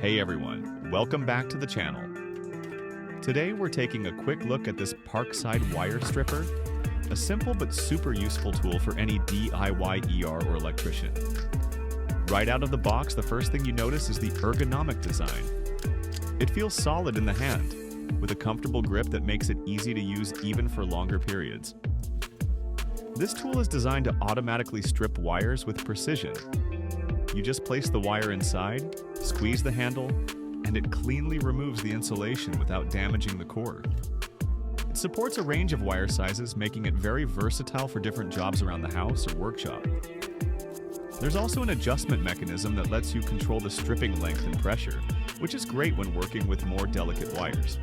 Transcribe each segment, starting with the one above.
Hey everyone, welcome back to the channel. Today we're taking a quick look at this Parkside Wire Stripper, a simple but super useful tool for any DIY ER or electrician. Right out of the box, the first thing you notice is the ergonomic design. It feels solid in the hand, with a comfortable grip that makes it easy to use even for longer periods. This tool is designed to automatically strip wires with precision. You just place the wire inside, squeeze the handle, and it cleanly removes the insulation without damaging the cord. It supports a range of wire sizes, making it very versatile for different jobs around the house or workshop. There's also an adjustment mechanism that lets you control the stripping length and pressure, which is great when working with more delicate wires.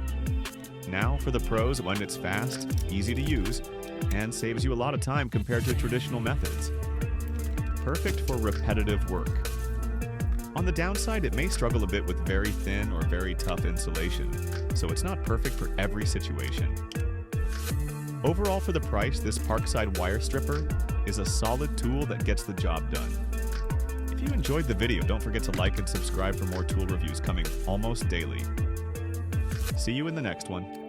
Now for the pros, when it's fast, easy to use, and saves you a lot of time compared to traditional methods. Perfect for repetitive work. On the downside, it may struggle a bit with very thin or very tough insulation, so it's not perfect for every situation. Overall, for the price, this Parkside Wire Stripper is a solid tool that gets the job done. If you enjoyed the video, don't forget to like and subscribe for more tool reviews coming almost daily. See you in the next one.